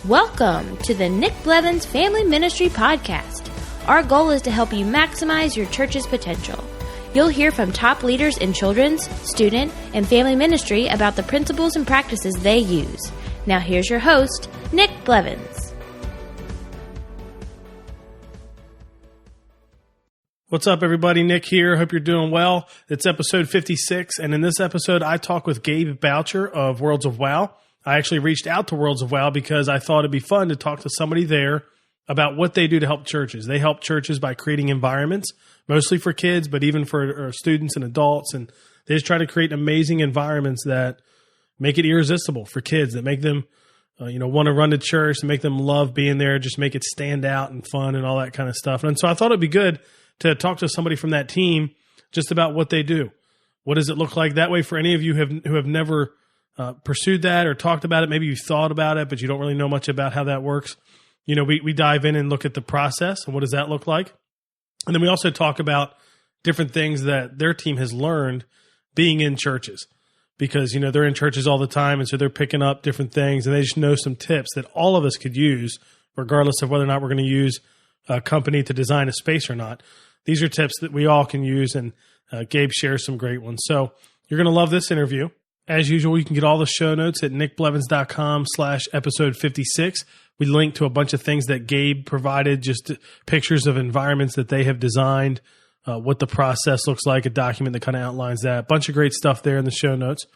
Welcome to the Nick Blevins Family Ministry Podcast. Our goal is to help you maximize your church's potential. You'll hear from top leaders in children's, student, and family ministry about the principles and practices they use. Now here's your host, Nick Blevins. What's up, everybody? Nick here. Hope you're doing well. It's episode 56, and in this episode, I talk with Gabe Boucher of Worlds of Wow. I actually reached out to Worlds of Wow because I thought it'd be fun to talk to somebody there about what they do to help churches. They help churches by creating environments, mostly for kids, but even for students and adults. And they just try to create amazing environments that make it irresistible for kids, that make them, want to run to church, and make them love being there, just make it stand out and fun and all that kind of stuff. And so I thought it'd be good to talk to somebody from that team just about what they do. What does it look like? That way, for any of you who have never pursued that or talked about it, maybe you thought about it, but you don't really know much about how that works. We dive in and look at the process and what does that look like. And then we also talk about different things that their team has learned being in churches, because, they're in churches all the time. And so they're picking up different things, and they just know some tips that all of us could use, regardless of whether or not we're going to use a company to design a space or not. These are tips that we all can use, and Gabe shares some great ones. So you're going to love this interview. As usual, you can get all the show notes at nickblevins.com/episode 56. We link to a bunch of things that Gabe provided, just pictures of environments that they have designed, what the process looks like, a document that kind of outlines that. A bunch of great stuff there in the show notes.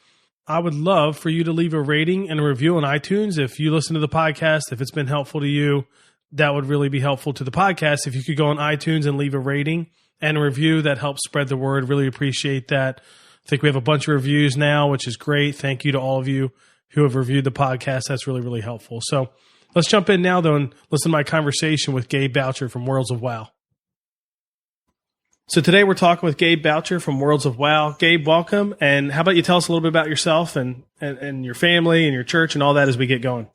I would love for you to leave a rating and a review on iTunes. If you listen to the podcast, if it's been helpful to you, that would really be helpful to the podcast. If you could go on iTunes and leave a rating and a review, that helps spread the word. Really appreciate that. I think we have a bunch of reviews now, which is great. Thank you to all of you who have reviewed the podcast. That's really, really helpful. So let's jump in now, though, and listen to my conversation with Gabe Boucher from Worlds of Wow. So today we're talking with Gabe Boucher from Worlds of Wow. Gabe, welcome. And how about you tell us a little bit about yourself and your family and your church and all that as we get going?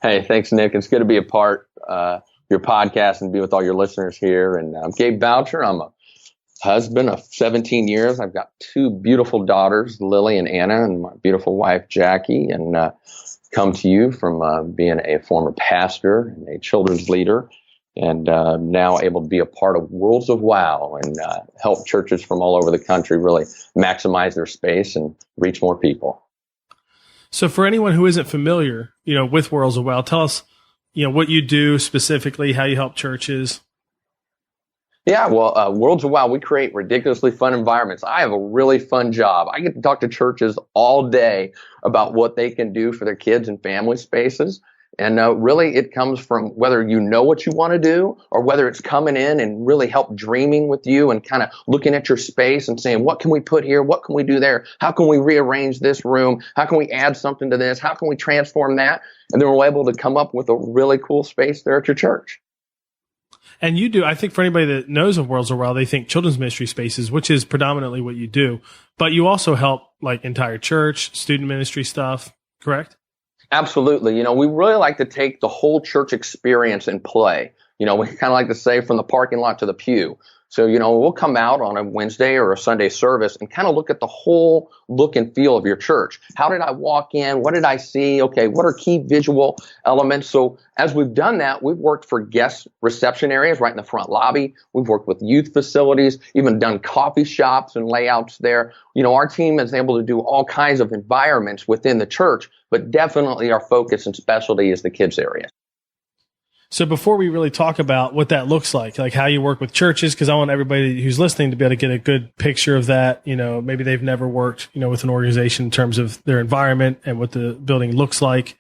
Hey, thanks, Nick. It's good to be a part of your podcast and be with all your listeners here. And I'm Gabe Boucher. I'm a husband of 17 years. I've got two beautiful daughters, Lily and Anna, and my beautiful wife, Jackie, and come to you from being a former pastor and a children's leader, and now able to be a part of Worlds of Wow and help churches from all over the country really maximize their space and reach more people. So for anyone who isn't familiar, with Worlds of Wow, tell us, what you do specifically, how you help churches. Yeah, well, Worlds of Wow, we create ridiculously fun environments. I have a really fun job. I get to talk to churches all day about what they can do for their kids and family spaces. And really, it comes from whether you know what you want to do or whether it's coming in and really help dreaming with you and kind of looking at your space and saying, what can we put here? What can we do there? How can we rearrange this room? How can we add something to this? How can we transform that? And then we're able to come up with a really cool space there at your church. And you do, I think for anybody that knows of Worlds of Wow, they think children's ministry spaces, which is predominantly what you do. But you also help like entire church, student ministry stuff, correct? Absolutely. We really like to take the whole church experience and play. We kind of like to say from the parking lot to the pew. So, we'll come out on a Wednesday or a Sunday service and kind of look at the whole look and feel of your church. How did I walk in? What did I see? Okay, what are key visual elements? So as we've done that, we've worked for guest reception areas right in the front lobby. We've worked with youth facilities, even done coffee shops and layouts there. Our team is able to do all kinds of environments within the church, but definitely our focus and specialty is the kids area. So before we really talk about what that looks like how you work with churches, because I want everybody who's listening to be able to get a good picture of that. Maybe they've never worked, with an organization in terms of their environment and what the building looks like.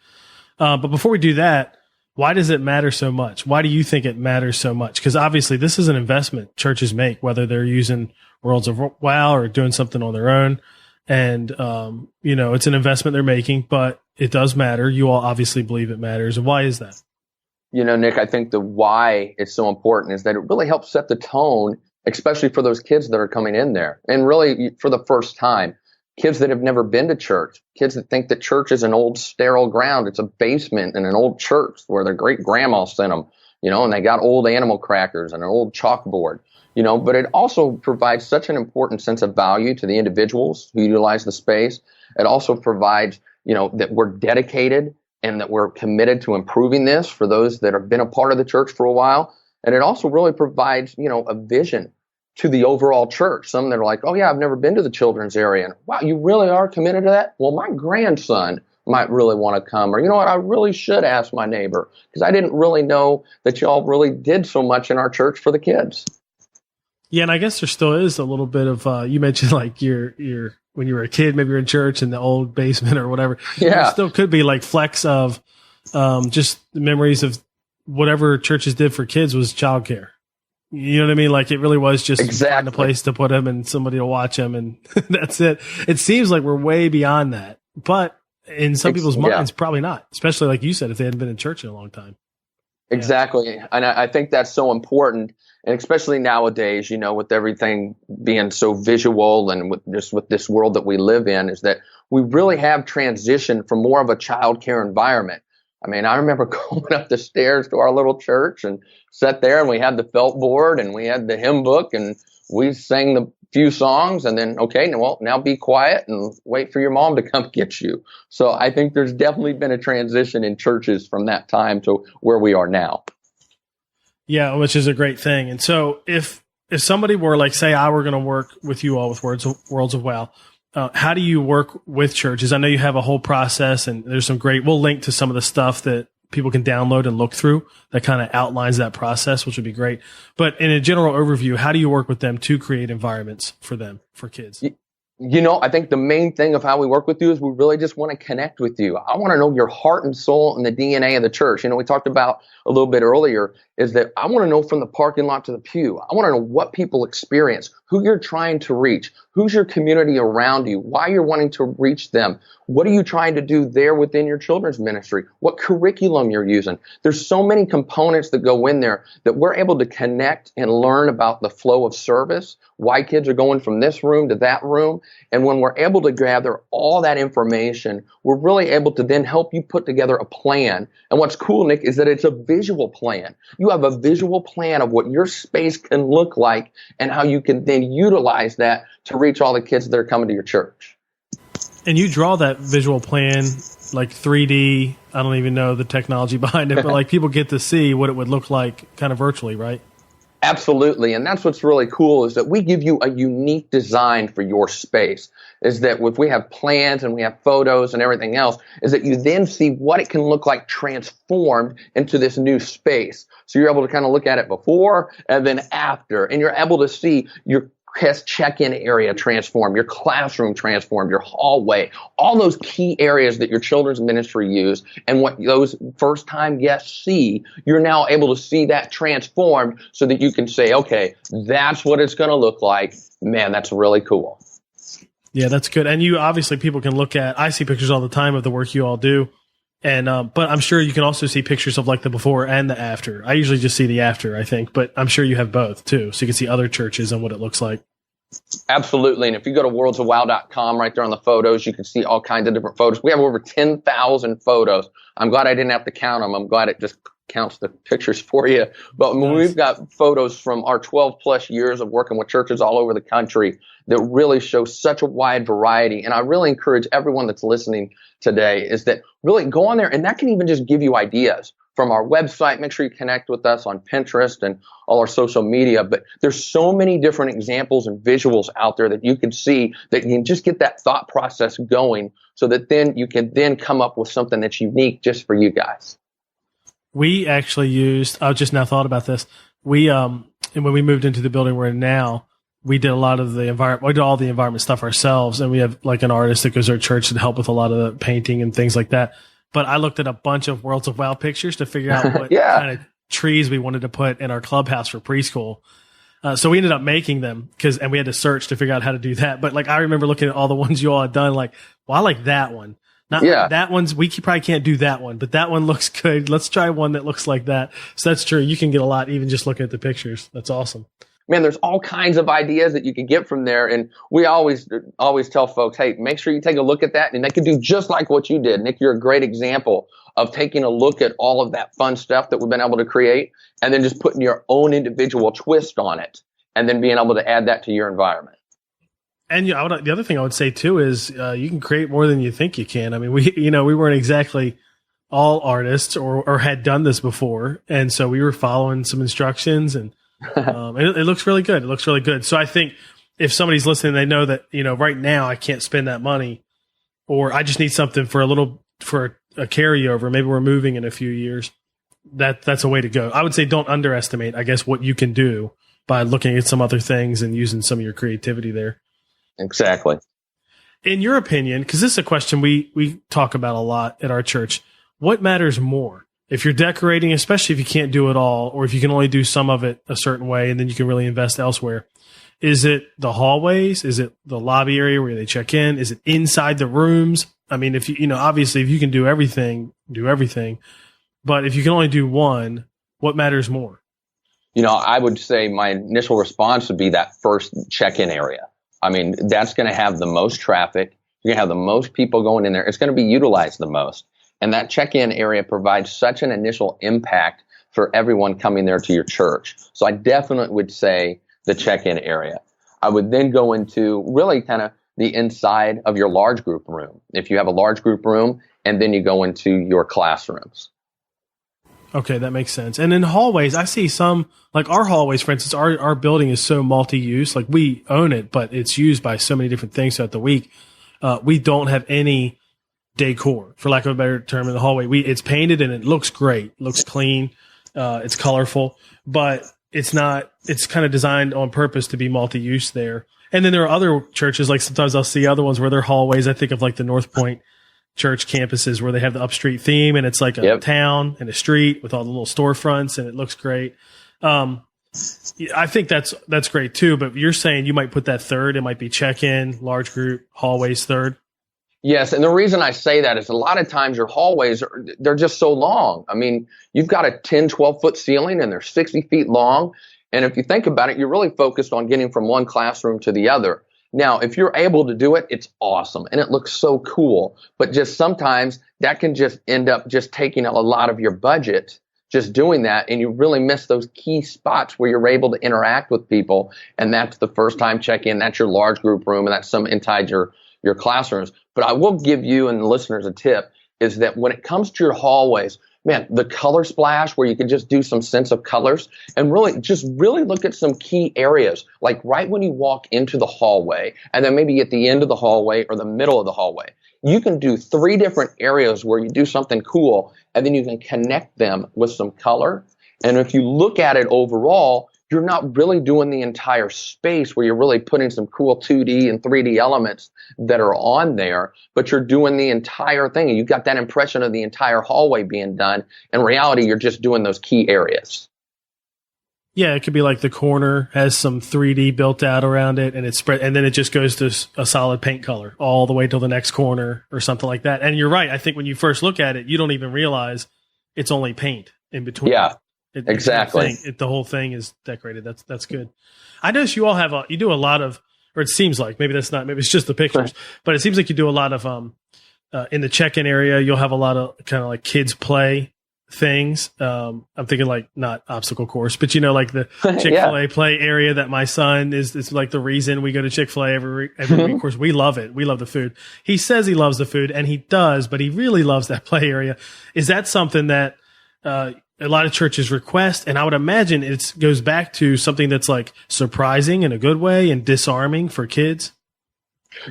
But before we do that, why does it matter so much? Why do you think it matters so much? Because obviously this is an investment churches make, whether they're using Worlds of Wow or doing something on their own. And, it's an investment they're making, but it does matter. You all obviously believe it matters. And why is that? Nick, I think the why it's so important is that it really helps set the tone, especially for those kids that are coming in there. And really for the first time, kids that have never been to church, kids that think that church is an old sterile ground. It's a basement in an old church where their great grandma sent them, and they got old animal crackers and an old chalkboard. But it also provides such an important sense of value to the individuals who utilize the space. It also provides, that we're dedicated and that we're committed to improving this for those that have been a part of the church for a while. And it also really provides, a vision to the overall church. Some that are like, oh yeah, I've never been to the children's area. And wow, you really are committed to that? Well, my grandson might really want to come. Or you know what, I really should ask my neighbor, because I didn't really know that y'all really did so much in our church for the kids. Yeah, and I guess there still is a little bit of, you mentioned like your when you were a kid, maybe you're in church in the old basement or whatever. Yeah. There still could be like flecks of just memories of whatever churches did for kids was childcare. You know what I mean? Like it really was just find a place to put them and somebody to watch them, and that's it. It seems like we're way beyond that, but in some people's minds, probably not. Especially like you said, if they hadn't been in church in a long time. Exactly, and I think that's so important, and especially nowadays, with everything being so visual and with this world that we live in, is that we really have transitioned from more of a child care environment. I mean, I remember going up the stairs to our little church and sat there, and we had the felt board and we had the hymn book, and we sang the few songs, and then, okay, well, now be quiet and wait for your mom to come get you. So I think there's definitely been a transition in churches from that time to where we are now. Yeah, which is a great thing. And so if somebody were like, say, I were going to work with you all with Worlds of Wow, how do you work with churches? I know you have a whole process, and there's some we'll link to some of the stuff that people can download and look through that kind of outlines that process, which would be great. But in a general overview, how do you work with them to create environments for them, for kids? I think the main thing of how we work with you is we really just want to connect with you. I want to know your heart and soul and the DNA of the church. We talked about a little bit earlier is that I want to know from the parking lot to the pew. I want to know what people experience, who you're trying to reach, who's your community around you, why you're wanting to reach them. What are you trying to do there within your children's ministry? What curriculum you're using? There's so many components that go in there that we're able to connect and learn about the flow of service, why kids are going from this room to that room. And when we're able to gather all that information, we're really able to then help you put together a plan. And what's cool, Nick, is that it's a visual plan. You have a visual plan of what your space can look like and how you can then utilize that to reach all the kids that are coming to your church. And you draw that visual plan like 3D. I don't even know the technology behind it, but like people get to see what it would look like kind of virtually, right? Absolutely. And that's what's really cool is that we give you a unique design for your space. Is that if we have plans and we have photos and everything else, is that you then see what it can look like transformed into this new space. So you're able to kind of look at it before and then after, and you're able to see your guest check-in area transformed, your classroom transformed, your hallway, all those key areas that your children's ministry use and what those first-time guests see, you're now able to see that transformed so that you can say, okay, that's what it's going to look like. Man, that's really cool. Yeah, that's good. And you obviously people can look at, I see pictures all the time of the work you all do. And, but I'm sure you can also see pictures of like the before and the after. I usually just see the after, I think, but I'm sure you have both too. So you can see other churches and what it looks like. Absolutely. And if you go to worldsofwow.com right there on the photos, you can see all kinds of different photos. We have over 10,000 photos. I'm glad I didn't have to count them. I'm glad it just counts the pictures for you. But we've got photos from our 12 plus years of working with churches all over the country that really show such a wide variety. And I really encourage everyone that's listening today is that really go on there, and that can even just give you ideas from our website. Make sure you connect with us on Pinterest and all our social media. But there's so many different examples and visuals out there that you can see that you can just get that thought process going so that then you can then come up with something that's unique just for you guys. We actually used, I just now thought about this. We, and when we moved into the building we're in now, we did a lot of the environment, we did all the environment stuff ourselves. And we have like an artist that goes to our church to help with a lot of the painting and things like that. But I looked at a bunch of Worlds of Wow pictures to figure out what kind of trees we wanted to put in our clubhouse for preschool. So we ended up making them and we had to search to figure out how to do that. But like, I remember looking at all the ones you all had done, like, well, I like that one. Not like that one's, we probably can't do that one, but that one looks good. Let's try one that looks like that. So that's true. You can get a lot even just looking at the pictures. That's awesome. Man, there's all kinds of ideas that you can get from there. And we always tell folks, hey, make sure you take a look at that. And they can do just like what you did. Nick, you're a great example of taking a look at all of that fun stuff that we've been able to create and then just putting your own individual twist on it and then being able to add that to your environment. And the other thing I would say too is you can create more than you think you can. I mean, we weren't exactly all artists or had done this before. And so we were following some instructions, and it looks really good. It looks really good. So I think if somebody's listening, they know that, right now I can't spend that money, or I just need something for a carryover. Maybe we're moving in a few years. That's a way to go. I would say don't underestimate, I guess, what you can do by looking at some other things and using some of your creativity there. Exactly. In your opinion, because this is a question we talk about a lot at our church, what matters more? If you're decorating, especially if you can't do it all, or if you can only do some of it a certain way and then you can really invest elsewhere, is it the hallways? Is it the lobby area where they check in? Is it inside the rooms? I mean, if obviously if you can do everything, do everything. But if you can only do one, what matters more? I would say my initial response would be that first check-in area. I mean, that's going to have the most traffic. You're going to have the most people going in there. It's going to be utilized the most. And that check-in area provides such an initial impact for everyone coming there to your church. So I definitely would say the check-in area. I would then go into really kind of the inside of your large group room. If you have a large group room, and then you go into your classrooms. Okay, that makes sense. And in hallways, I see some, like our hallways, for instance, our building is so multi-use. Like we own it, but it's used by so many different things throughout the week. We don't have any decor, for lack of a better term, in the hallway. It's painted and it looks great. It looks clean. It's colorful, but it's kind of designed on purpose to be multi-use there. And then there are other churches, like sometimes I'll see other ones where they're hallways. I think of like the North Point church campuses where they have the upstreet theme, and it's like a town and a street with all the little storefronts, and it looks great. I think that's great too, but you're saying you might put that third. It might be check-in, large group, hallways third. Yes, and the reason I say that is a lot of times your hallways, they're just so long. I mean, you've got a 10, 12-foot ceiling, and they're 60 feet long. And if you think about it, you're really focused on getting from one classroom to the other. Now, if you're able to do it, it's awesome, and it looks so cool. But just sometimes that can just end up just taking a lot of your budget just doing that, and you really miss those key spots where you're able to interact with people. And that's the first time check-in. That's your large group room, and that's some inside your classrooms. But I will give you and the listeners a tip, is that when it comes to your hallways, man, the color splash where you can just do some sense of colors and really look at some key areas, like right when you walk into the hallway, and then maybe at the end of the hallway or the middle of the hallway. You can do 3 different areas where you do something cool, and then you can connect them with some color. And if you look at it overall, you're not really doing the entire space where you're really putting some cool 2D and 3D elements that are on there, but you're doing the entire thing. And you've got that impression of the entire hallway being done. In reality, you're just doing those key areas. Yeah, it could be like the corner has some 3D built out around it, and it's spread, and then it just goes to a solid paint color all the way till the next corner or something like that. And you're right. I think when you first look at it, you don't even realize it's only paint in between. Yeah. Exactly. The whole thing is decorated. That's good. I notice you all you do a lot of, or it seems like, maybe it's just the pictures, but it seems like you do a lot of, in the check-in area, you'll have a lot of kind of like kids play things. I'm thinking like not obstacle course, but like the Chick-fil-A play area that my son is like the reason we go to Chick-fil-A every week. Of course, we love it. We love the food. He says he loves the food, and he does, but he really loves that play area. Is that something that, a lot of churches request? And I would imagine it goes back to something that's like surprising in a good way and disarming for kids.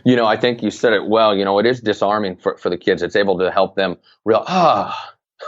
I think you said it well. It is disarming for the kids. It's able to help them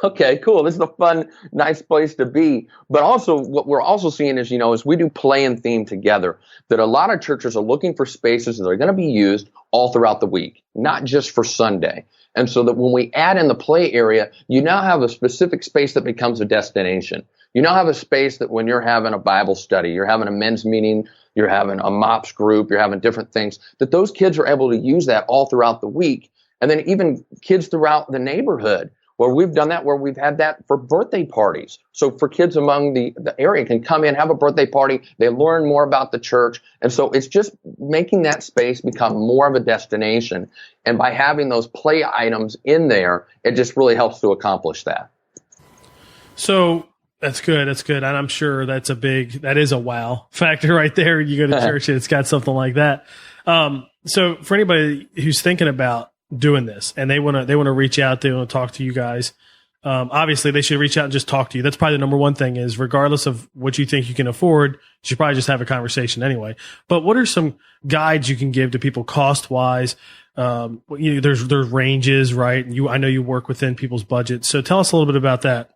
okay, cool. This is a fun, nice place to be. But also what we're also seeing is, as we do play and theme together, that a lot of churches are looking for spaces that are going to be used all throughout the week, not just for Sunday. And so that when we add in the play area, you now have a specific space that becomes a destination. You now have a space that when you're having a Bible study, you're having a men's meeting, you're having a MOPS group, you're having different things, that those kids are able to use that all throughout the week. And then even kids throughout the neighborhood, where we've done that, where we've had that for birthday parties. So for kids among the area can come in, have a birthday party, they learn more about the church. And so it's just making that space become more of a destination. And by having those play items in there, it just really helps to accomplish that. So that's good. That's good. And I'm sure that is a wow factor right there. You go to church and it's got something like that. So for anybody who's thinking about doing this and they want to reach out, they want to talk to you guys, Obviously they should reach out and just talk to you. That's probably the number one thing is regardless of what you think you can afford, you should probably just have a conversation anyway. But what are some guides you can give to people cost wise? There's ranges, right? I know you work within people's budgets. So tell us a little bit about that.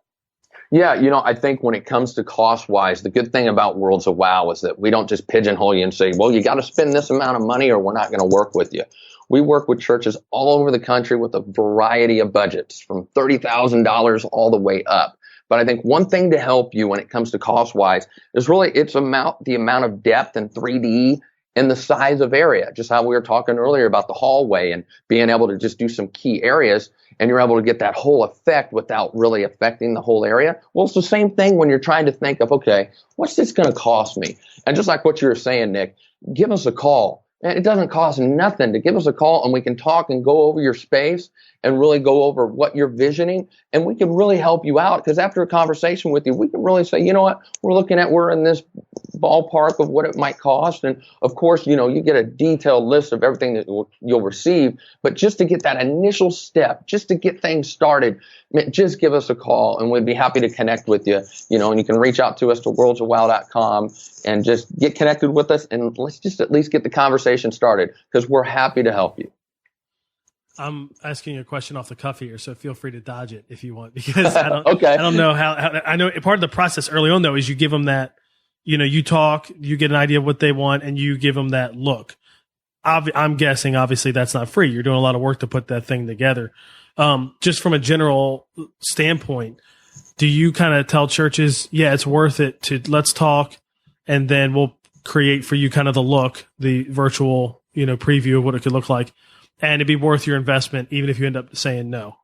Yeah, I think when it comes to cost-wise, the good thing about Worlds of WOW is that we don't just pigeonhole you and say, well, you got to spend this amount of money or we're not going to work with you. We work with churches all over the country with a variety of budgets from $30,000 all the way up. But I think one thing to help you when it comes to cost-wise is really the amount of depth and 3D and the size of area, just how we were talking earlier about the hallway and being able to just do some key areas and you're able to get that whole effect without really affecting the whole area. Well, it's the same thing when you're trying to think of, okay, what's this going to cost me? And just like what you were saying, Nick, give us a call. And it doesn't cost nothing to give us a call and we can talk and go over your space and really go over what you're visioning. And we can really help you out because after a conversation with you, we can really say, you know what, we're in this ballpark of what it might cost. And of course, you get a detailed list of everything that you'll receive. But just to get that initial step, just to get things started, just give us a call and we'd be happy to connect with you. And you can reach out to us to worldsofwow.com and just get connected with us. And let's just at least get the conversation started because we're happy to help you. I'm asking you a question off the cuff here, so feel free to dodge it if you want, because I don't, okay. I don't know how, I know part of the process early on though, is you give them that, you talk, you get an idea of what they want and you give them that look. I'm guessing obviously that's not free. You're doing a lot of work to put that thing together. Just from a general standpoint, do you kind of tell churches, yeah, it's worth it let's talk and then we'll create for you kind of the look, the virtual, preview of what it could look like. And it'd be worth your investment, even if you end up saying no.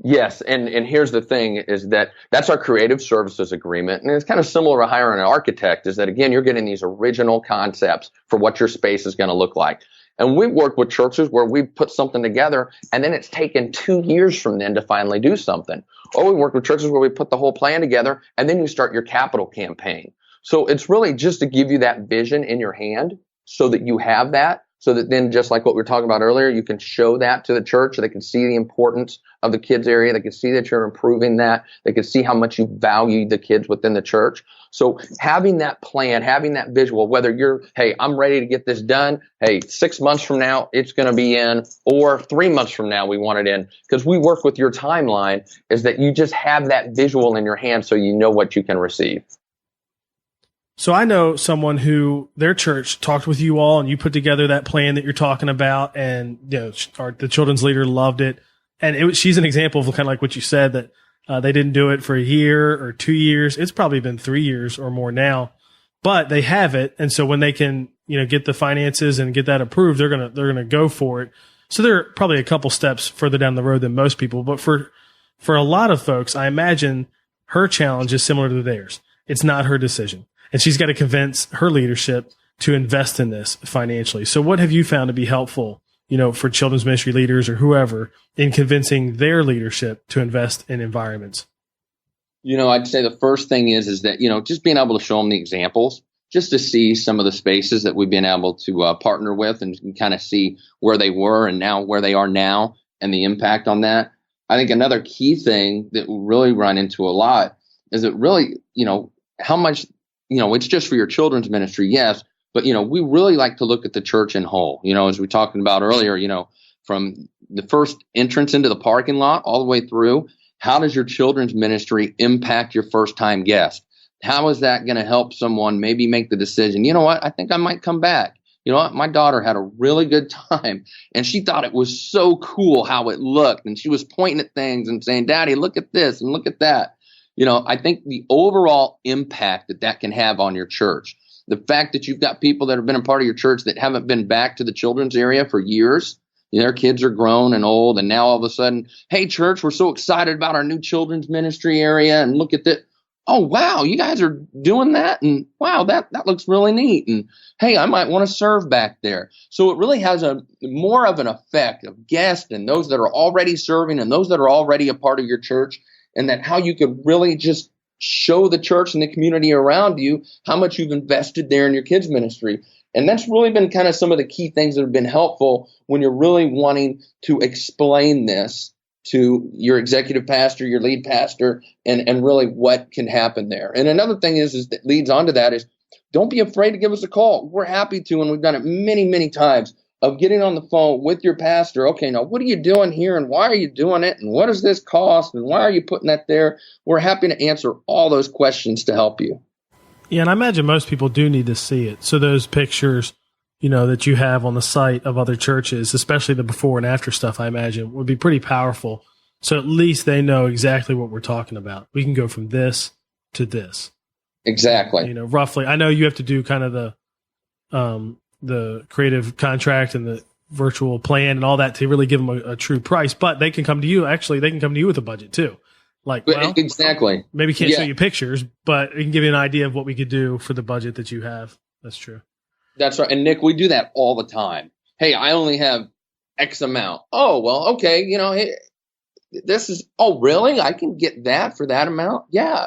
Yes, and here's the thing is that's our creative services agreement. And it's kind of similar to hiring an architect is that, again, you're getting these original concepts for what your space is going to look like. And we've worked with churches where we've put something together and then it's taken 2 years from then to finally do something. Or we work with churches where we put the whole plan together and then you start your capital campaign. So it's really just to give you that vision in your hand so that you have that. So that then, just like what we were talking about earlier, you can show that to the church so they can see the importance of the kids area. They can see that you're improving that. They can see how much you value the kids within the church. So having that plan, having that visual, whether you're, hey, I'm ready to get this done. Hey, 6 months from now, it's going to be in, or 3 months from now, we want it in. Because we work with your timeline is that you just have that visual in your hand so you know what you can receive. So I know someone who their church talked with you all and you put together that plan that you're talking about and the children's leader loved it. And she's an example of kind of like what you said that they didn't do it for a year or 2 years. It's probably been 3 years or more now, but they have it. And so when they can, get the finances and get that approved, they're going to go for it. So they're probably a couple steps further down the road than most people. But for a lot of folks, I imagine her challenge is similar to theirs. It's not her decision. And she's got to convince her leadership to invest in this financially. So what have you found to be helpful, for children's ministry leaders or whoever in convincing their leadership to invest in environments? I'd say the first thing is that, just being able to show them the examples, just to see some of the spaces that we've been able to partner with and kind of see where they were and now where they are now and the impact on that. I think another key thing that we really run into a lot is that really, how much it's just for your children's ministry, yes, but, we really like to look at the church in whole, as we talked about earlier, from the first entrance into the parking lot all the way through, how does your children's ministry impact your first time guest? How is that going to help someone maybe make the decision? You know what? I think I might come back. You know what? My daughter had a really good time and she thought it was so cool how it looked. And she was pointing at things and saying, Daddy, look at this and look at that. I think the overall impact that can have on your church, the fact that you've got people that have been a part of your church that haven't been back to the children's area for years, their kids are grown and old. And now all of a sudden, hey, church, we're so excited about our new children's ministry area. And look at that. Oh, wow, you guys are doing that. And wow, that looks really neat. And hey, I might want to serve back there. So it really has a more of an effect of guests and those that are already serving and those that are already a part of your church. And that how you could really just show the church and the community around you how much you've invested there in your kids' ministry. And that's really been kind of some of the key things that have been helpful when you're really wanting to explain this to your executive pastor, your lead pastor, and really what can happen there. And another thing is that leads on to that is don't be afraid to give us a call. We're happy to, and we've done it many, many times, of getting on the phone with your pastor. Okay, now what are you doing here, and why are you doing it, and what does this cost, and why are you putting that there? We're happy to answer all those questions to help you. Yeah, and I imagine most people do need to see it. So those pictures, that you have on the site of other churches, especially the before and after stuff, I imagine, would be pretty powerful. So at least they know exactly what we're talking about. We can go from this to this. Exactly. Roughly. I know you have to do kind of the creative contract and the virtual plan and all that to really give them a true price, but they can come to you. Actually, they can come to you with a budget too. Exactly. Maybe can't show you pictures, but it can give you an idea of what we could do for the budget that you have. That's true. That's right. And Nick, we do that all the time. Hey, I only have X amount. Oh, well, okay. Hey, this is, oh, really? I can get that for that amount? Yeah.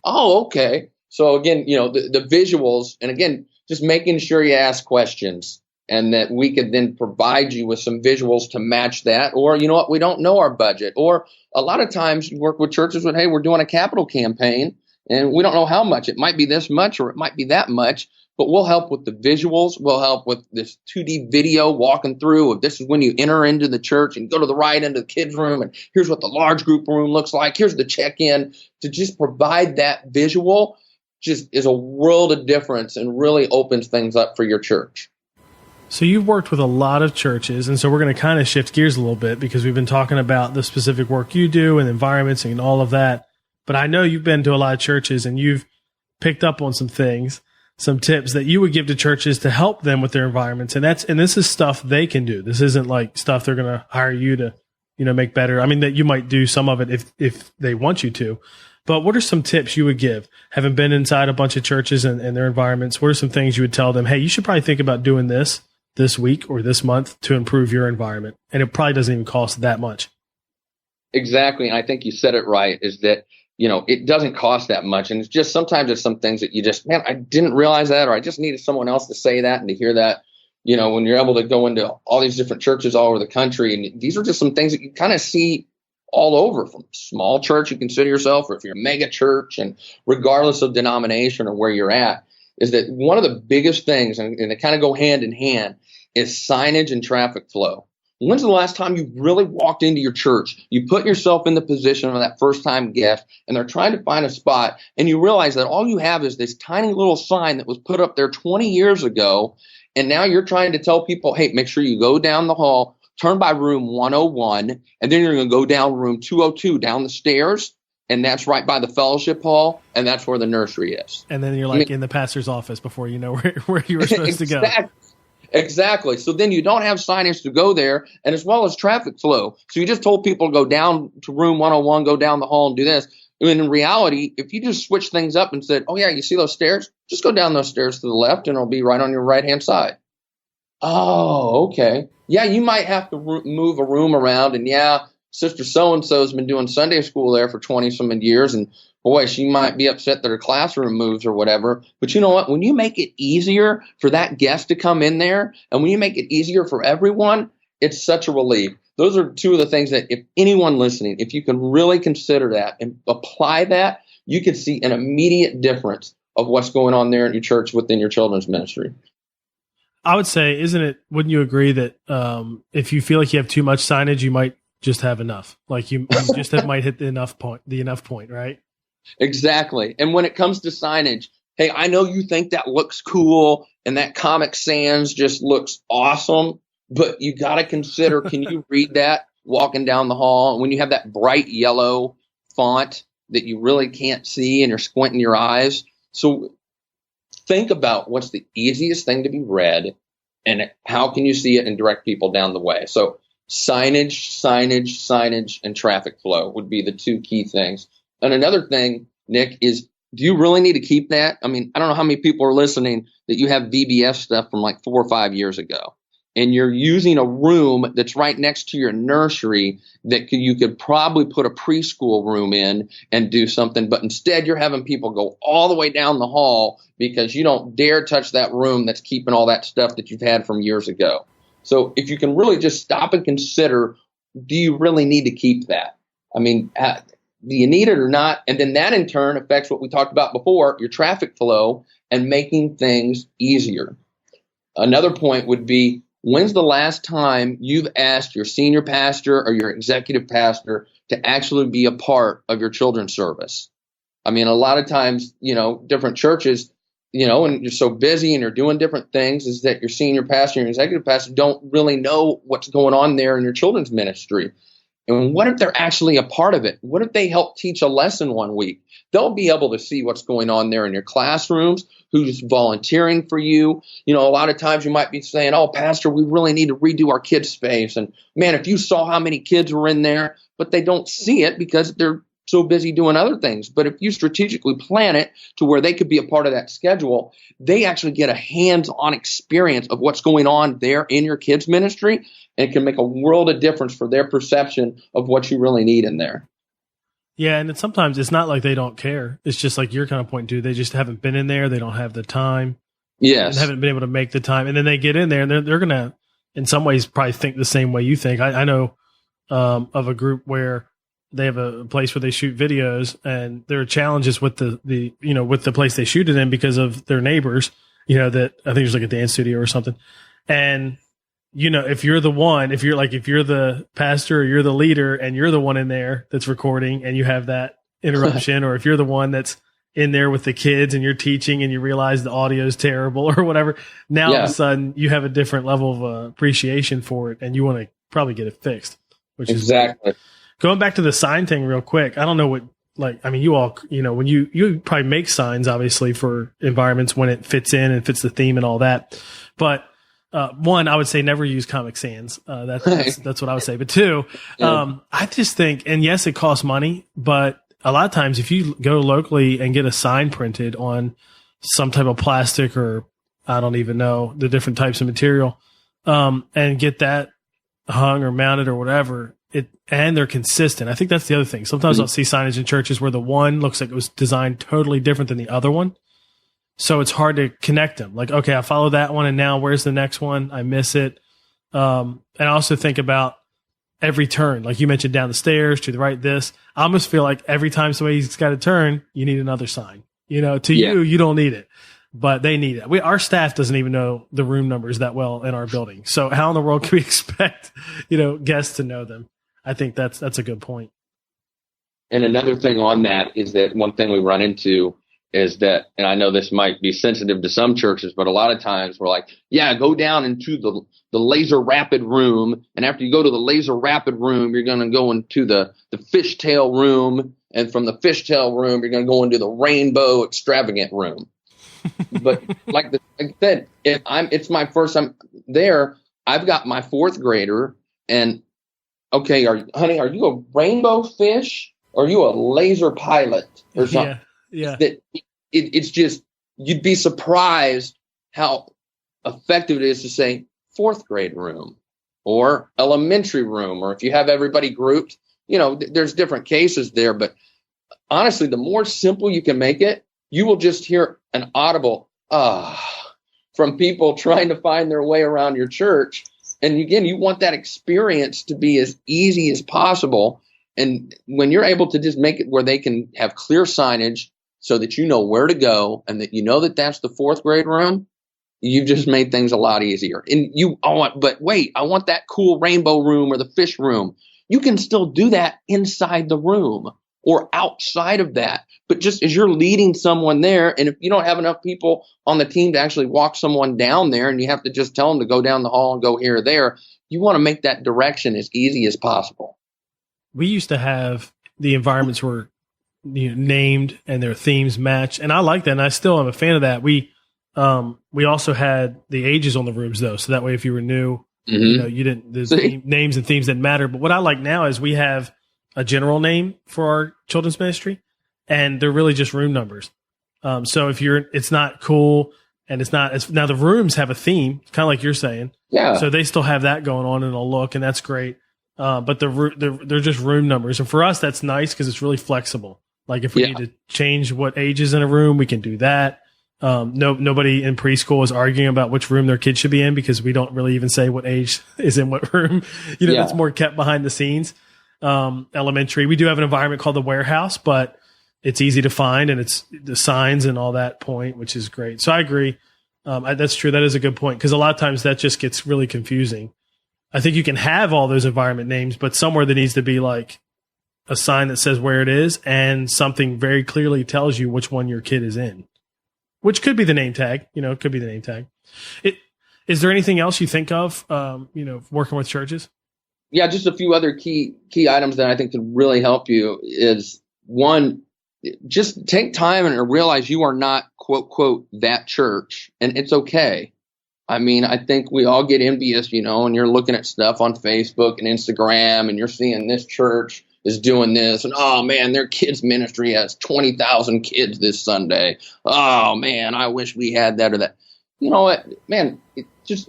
Oh, okay. So again, the visuals, and again, just making sure you ask questions and that we could then provide you with some visuals to match that. Or, we don't know our budget. Or a lot of times you work with churches with, hey, we're doing a capital campaign and we don't know how much. It might be this much or it might be that much. But we'll help with the visuals. We'll help with this 2D video walking through of this is when you enter into the church and go to the right end of the kids' room. And here's what the large group room looks like. Here's the check-in. To just provide that visual just is a world of difference and really opens things up for your church. So you've worked with a lot of churches. And so we're going to kind of shift gears a little bit because we've been talking about the specific work you do and environments and all of that. But I know you've been to a lot of churches and you've picked up on some things, some tips that you would give to churches to help them with their environments. And this is stuff they can do. This isn't like stuff they're going to hire you to, make better. I mean, that you might do some of it if they want you to, but what are some tips you would give? Having been inside a bunch of churches and their environments, what are some things you would tell them? Hey, you should probably think about doing this week or this month to improve your environment. And it probably doesn't even cost that much. Exactly. And I think you said it right, is that it doesn't cost that much. And it's just sometimes it's some things that you just, man, I didn't realize that, or I just needed someone else to say that and to hear that, when you're able to go into all these different churches all over the country. And these are just some things that you kind of see all over, from small church you consider yourself, or if you're a mega church, and regardless of denomination or where you're at, is that one of the biggest things, and they kind of go hand in hand, is signage and traffic flow. When's the last time you really walked into your church? You put yourself in the position of that first-time guest, and they're trying to find a spot, and you realize that all you have is this tiny little sign that was put up there 20 years ago, and now you're trying to tell people, hey, make sure you go down the hall, turn by room 101, and then you're going to go down room 202 down the stairs, and that's right by the fellowship hall, and that's where the nursery is. And then you're in the pastor's office before you know where you were supposed to go. Exactly. So then you don't have signage to go there, and as well as traffic flow. So you just told people to go down to room 101, go down the hall and do this. And in reality, if you just switch things up and said, oh, yeah, you see those stairs? Just go down those stairs to the left, and it'll be right on your right-hand side. Oh, okay. Yeah, you might have to move a room around, and yeah, Sister so-and-so has been doing Sunday school there for 20-some years, and boy, she might be upset that her classroom moves or whatever. But you know what? When you make it easier for that guest to come in there, and when you make it easier for everyone, it's such a relief. Those are two of the things that if anyone listening, if you can really consider that and apply that, you can see an immediate difference of what's going on there in your church within your children's ministry. I would say, wouldn't you agree that if you feel like you have too much signage, you might just have enough? Like you just might hit the enough point, right? Exactly. And when it comes to signage, hey, I know you think that looks cool and that Comic Sans just looks awesome, but you got to consider, can you read that walking down the hall? When you have that bright yellow font that you really can't see and you're squinting your eyes. So think about what's the easiest thing to be read and how can you see it and direct people down the way. So signage, and traffic flow would be the two key things. And another thing, Nick, is do you really need to keep that? I mean, I don't know how many people are listening that you have VBS stuff from like 4 or 5 years ago, and you're using a room that's right next to your nursery that you could probably put a preschool room in and do something, but instead you're having people go all the way down the hall because you don't dare touch that room that's keeping all that stuff that you've had from years ago. So if you can really just stop and consider do you really need to keep that? I mean, do you need it or not? And then that in turn affects what we talked about before, your traffic flow and making things easier. Another point would be, when's the last time you've asked your senior pastor or your executive pastor to actually be a part of your children's service? I mean, a lot of times, different churches, and you're so busy and you're doing different things, is that your senior pastor and your executive pastor don't really know what's going on there in your children's ministry. And what if they're actually a part of it? What if they help teach a lesson one week? They'll be able to see what's going on there in your classrooms, who's volunteering for you. A lot of times you might be saying, oh, pastor, we really need to redo our kids' space. And man, if you saw how many kids were in there, but they don't see it because they're so busy doing other things. But if you strategically plan it to where they could be a part of that schedule, they actually get a hands-on experience of what's going on there in your kids' ministry. And it can make a world of difference for their perception of what you really need in there. Yeah, and sometimes it's not like they don't care. It's just like you're kind of pointing to, they just haven't been in there. They don't have the time. Yes. And haven't been able to make the time. And then they get in there and they're going to, in some ways, probably think the same way you think. I know of a group where they have a place where they shoot videos, and there are challenges with with the place they shoot it in because of their neighbors, that I think there's like a dance studio or something. And if you're the pastor or you're the leader and you're the one in there that's recording and you have that interruption, or if you're the one that's in there with the kids and you're teaching and you realize the audio is terrible or whatever, now all of a sudden you have a different level of appreciation for it and you want to probably get it fixed, which exactly. is going back to the sign thing real quick. I don't know what, you all, when you probably make signs obviously for environments when it fits in and fits the theme and all that. But one, I would say never use Comic Sans. That's what I would say. But two, I just think, and yes, it costs money, but a lot of times if you go locally and get a sign printed on some type of plastic, or I don't even know the different types of material, and get that hung or mounted or whatever, and they're consistent. I think that's the other thing. Sometimes I'll see signage in churches where the one looks like it was designed totally different than the other one. So it's hard to connect them. Like, okay, I follow that one, and now where's the next one? I miss it. And I also think about every turn. Like you mentioned, down the stairs, to the right, this. I almost feel like every time somebody's got a turn, you need another sign. You don't need it, but they need it. Our staff doesn't even know the room numbers that well in our building. So how in the world can we expect, guests to know them? I think that's a good point. And another thing on that is that one thing we run into is that, and I know this might be sensitive to some churches, but a lot of times we're like, yeah, go down into the laser rapid room. And after you go to the laser rapid room, you're going to go into the fishtail room. And from the fishtail room, you're going to go into the rainbow extravagant room. But like I said, it's my first time there. I've got my fourth grader, and okay, honey, are you a rainbow fish or are you a laser pilot or something? Yeah. It's just, you'd be surprised how effective it is to say fourth grade room or elementary room, or if you have everybody grouped, there's different cases there. But honestly, the more simple you can make it, you will just hear an audible from people trying to find their way around your church. And again, you want that experience to be as easy as possible. And when you're able to just make it where they can have clear signage so that you know where to go and that you know that that's the fourth grade room, you've just made things a lot easier. And I want that cool rainbow room or the fish room. You can still do that inside the room or outside of that. But just as you're leading someone there, and if you don't have enough people on the team to actually walk someone down there and you have to just tell them to go down the hall and go here or there, you want to make that direction as easy as possible. We used to have the environments were named and their themes match, and I like that, and I still am a fan of that. We also had the ages on the rooms though, so that way if you were new, you didn't, the names and themes didn't matter. But what I like now is we have a general name for our children's ministry, and they're really just room numbers. So if it's not cool, and now the rooms have a theme, kind of like you're saying. Yeah. So they still have that going on, and a look, and that's great. But they're just room numbers, and for us that's nice because it's really flexible. Like if we need to change what age is in a room, we can do that. Nobody in preschool is arguing about which room their kid should be in because we don't really even say what age is in what room. That's more kept behind the scenes. Elementary, we do have an environment called the warehouse, but it's easy to find and it's the signs and all that point, which is great. So I agree. That's true. That is a good point because a lot of times that just gets really confusing. I think you can have all those environment names, but somewhere there needs to be like a sign that says where it is and something very clearly tells you which one your kid is in. Which could be the name tag, it could be the name tag. Is there anything else you think of, working with churches? Yeah, just a few other key items that I think could really help you is one, just take time and realize you are not quote that church, and it's okay. I mean, I think we all get envious, and you're looking at stuff on Facebook and Instagram, and you're seeing this church is doing this, and oh man, their kids ministry has 20,000 kids this Sunday. Oh man, I wish we had that or that. You know what, man,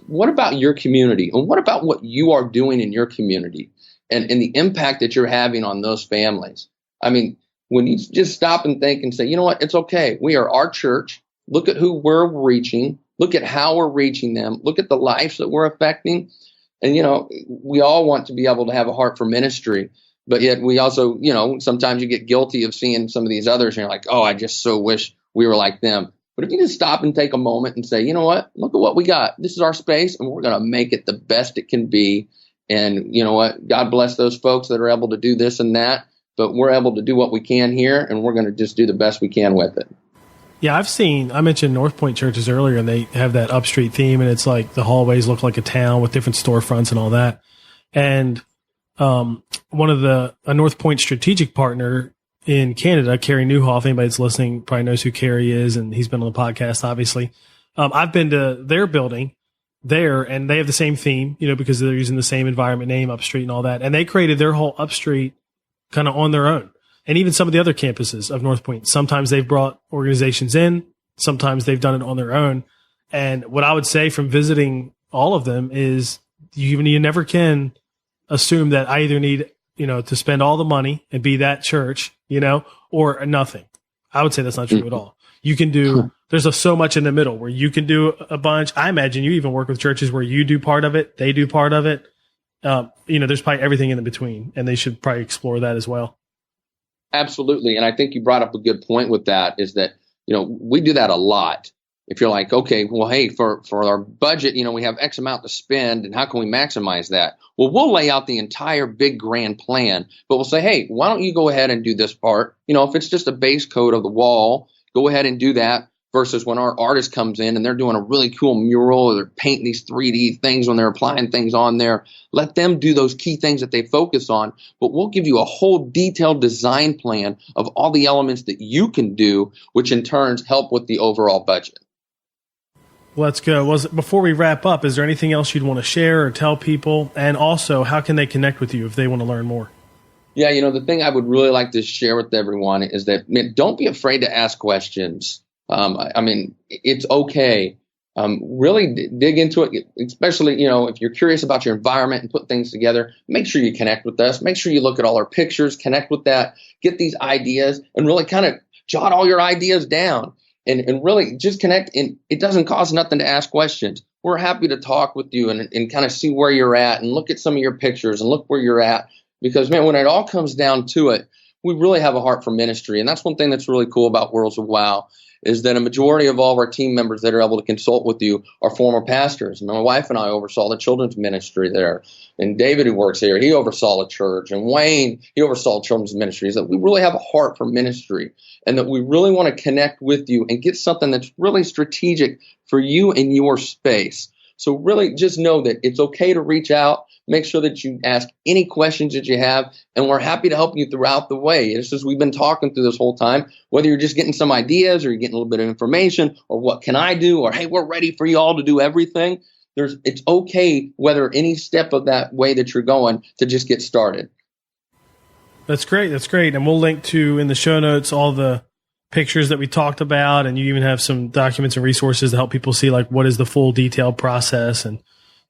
what about your community? And what about what you are doing in your community and the impact that you're having on those families? I mean, when you just stop and think and say, you know what, it's okay. We are our church. Look at who we're reaching. Look at how we're reaching them. Look at the lives that we're affecting. And, we all want to be able to have a heart for ministry. But yet we also, sometimes you get guilty of seeing some of these others and you're like, oh, I just so wish we were like them. But if you just stop and take a moment and say, you know what, look at what we got. This is our space and we're going to make it the best it can be. And you know what, God bless those folks that are able to do this and that. But we're able to do what we can here and we're going to just do the best we can with it. Yeah, I mentioned North Point churches earlier and they have that upstreet theme and it's like the hallways look like a town with different storefronts and all that. And a North Point strategic partner in Canada, Carrie Newhoff, anybody that's listening probably knows who Carrie is, and he's been on the podcast, obviously. I've been to their building there, and they have the same theme, because they're using the same environment name, Upstreet and all that. And they created their whole Upstreet kind of on their own. And even some of the other campuses of North Point, sometimes they've brought organizations in, sometimes they've done it on their own. And what I would say from visiting all of them is you never can assume that I either need, to spend all the money and be that church, or nothing. I would say that's not true at all. You can do, there's so much in the middle where you can do a bunch. I imagine you even work with churches where you do part of it, they do part of it. There's probably everything in between, and they should probably explore that as well. Absolutely. And I think you brought up a good point with that is that, we do that a lot. If you're like, okay, well, hey, for our budget, we have X amount to spend and how can we maximize that? Well, we'll lay out the entire big grand plan, but we'll say, hey, why don't you go ahead and do this part? If it's just a base coat of the wall, go ahead and do that versus when our artist comes in and they're doing a really cool mural or they're painting these 3D things when they're applying things on there. Let them do those key things that they focus on, but we'll give you a whole detailed design plan of all the elements that you can do, which in turn help with the overall budget. Let's go. Before we wrap up, is there anything else you'd want to share or tell people? And also, how can they connect with you if they want to learn more? Yeah, the thing I would really like to share with everyone is that don't be afraid to ask questions. It's okay. Really dig into it, especially, if you're curious about your environment and put things together, make sure you connect with us. Make sure you look at all our pictures, connect with that, get these ideas, and really kind of jot all your ideas down. And really just connect, and it doesn't cost nothing to ask questions. We're happy to talk with you and kind of see where you're at and look at some of your pictures and look where you're at. Because, man, when it all comes down to it, we really have a heart for ministry. And that's one thing that's really cool about Worlds of Wow is that a majority of all of our team members that are able to consult with you are former pastors. And my wife and I oversaw the children's ministry there. And David, who works here, he oversaw a church. And Wayne, he oversaw children's ministries. That we really have a heart for ministry and that we really want to connect with you and get something that's really strategic for you and your space. So really just know that it's okay to reach out. Make sure that you ask any questions that you have, and we're happy to help you throughout the way. It's just we've been talking through this whole time, whether you're just getting some ideas or you're getting a little bit of information or what can I do or, hey, we're ready for you all to do everything. It's okay whether any step of that way that you're going to just get started. That's great. That's great. And we'll link to in the show notes all the pictures that we talked about, and you even have some documents and resources to help people see like what is the full detailed process, and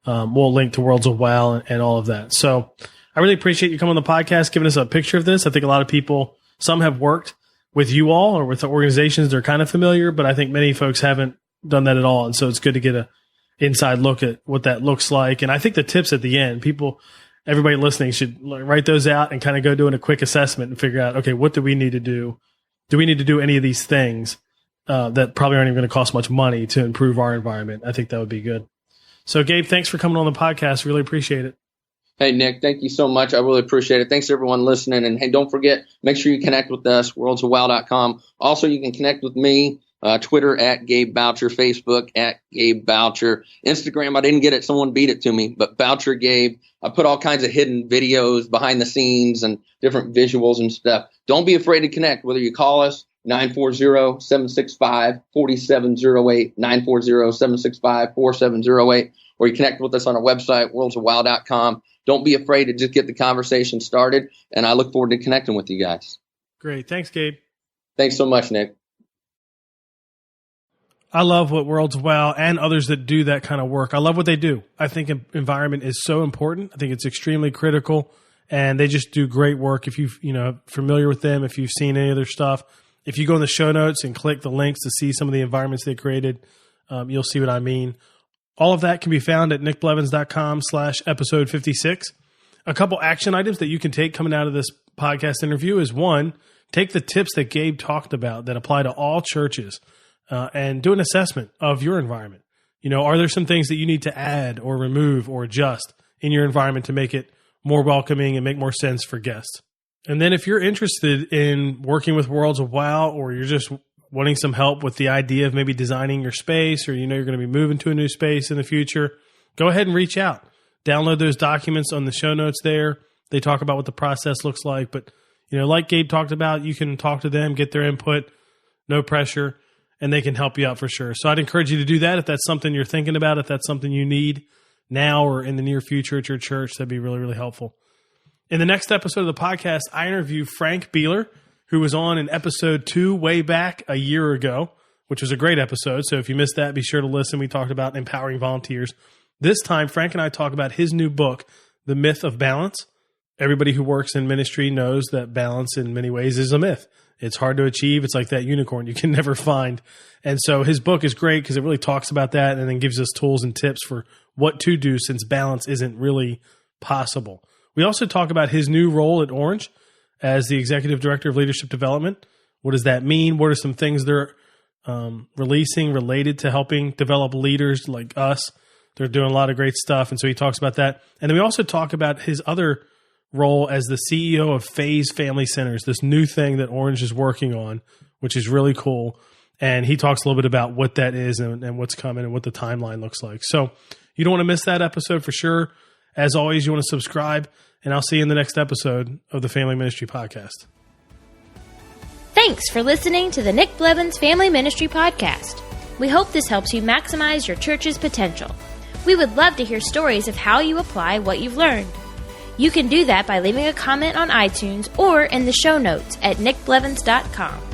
we'll link to Worlds of Wow and all of that. So I really appreciate you coming on the podcast, giving us a picture of this. I think a lot of people, some have worked with you all or with the organizations, they're kind of familiar, but I think many folks haven't done that at all. And so it's good to get a inside look at what that looks like. And I think the tips at the end, everybody listening should write those out and kind of go doing a quick assessment and figure out, okay, what do we need to do? Do we need to do any of these things that probably aren't even going to cost much money to improve our environment? I think that would be good. So Gabe, thanks for coming on the podcast. Really appreciate it. Hey, Nick, thank you so much. I really appreciate it. Thanks to everyone listening. And hey, don't forget, make sure you connect with us, worldsofwow.com. Also, you can connect with me, Twitter at Gabe Boucher, Facebook at Gabe Boucher, Instagram. I didn't get it. Someone beat it to me, but Boucher Gabe. I put all kinds of hidden videos behind the scenes and different visuals and stuff. Don't be afraid to connect, whether you call us 940-765-4708, 940-765-4708, or you connect with us on our website, worldsofwow.com. Don't be afraid to just get the conversation started, and I look forward to connecting with you guys. Great. Thanks, Gabe. Thanks so much, Nick. I love what Worlds of WOW and others that do that kind of work. I love what they do. I think environment is so important. I think it's extremely critical, and they just do great work. If you're familiar with them, if you've seen any of their stuff, if you go in the show notes and click the links to see some of the environments they created, you'll see what I mean. All of that can be found at nickblevins.com/episode 56. A couple action items that you can take coming out of this podcast interview is, one, take the tips that Gabe talked about that apply to all churches and do an assessment of your environment. Are there some things that you need to add or remove or adjust in your environment to make it more welcoming and make more sense for guests? And then if you're interested in working with Worlds of WOW, or you're just wanting some help with the idea of maybe designing your space, or you're going to be moving to a new space in the future, go ahead and reach out. Download those documents on the show notes there. They talk about what the process looks like. But, like Gabe talked about, you can talk to them, get their input, no pressure, and they can help you out for sure. So I'd encourage you to do that if that's something you're thinking about, if that's something you need now or in the near future at your church. That'd be really, really helpful. In the next episode of the podcast, I interview Frank Beeler, who was on in episode 2 way back a year ago, which was a great episode. So if you missed that, be sure to listen. We talked about empowering volunteers. This time, Frank and I talk about his new book, The Myth of Balance. Everybody who works in ministry knows that balance in many ways is a myth. It's hard to achieve. It's like that unicorn you can never find. And so his book is great because it really talks about that and then gives us tools and tips for what to do since balance isn't really possible. We also talk about his new role at Orange as the Executive Director of Leadership Development. What does that mean? What are some things they're releasing related to helping develop leaders like us? They're doing a lot of great stuff, and so he talks about that. And then we also talk about his other role as the CEO of Phase Family Centers, this new thing that Orange is working on, which is really cool. And he talks a little bit about what that is and what's coming and what the timeline looks like. So you don't want to miss that episode for sure. As always, you want to subscribe, and I'll see you in the next episode of the Family Ministry Podcast. Thanks for listening to the Nick Blevins Family Ministry Podcast. We hope this helps you maximize your church's potential. We would love to hear stories of how you apply what you've learned. You can do that by leaving a comment on iTunes or in the show notes at nickblevins.com.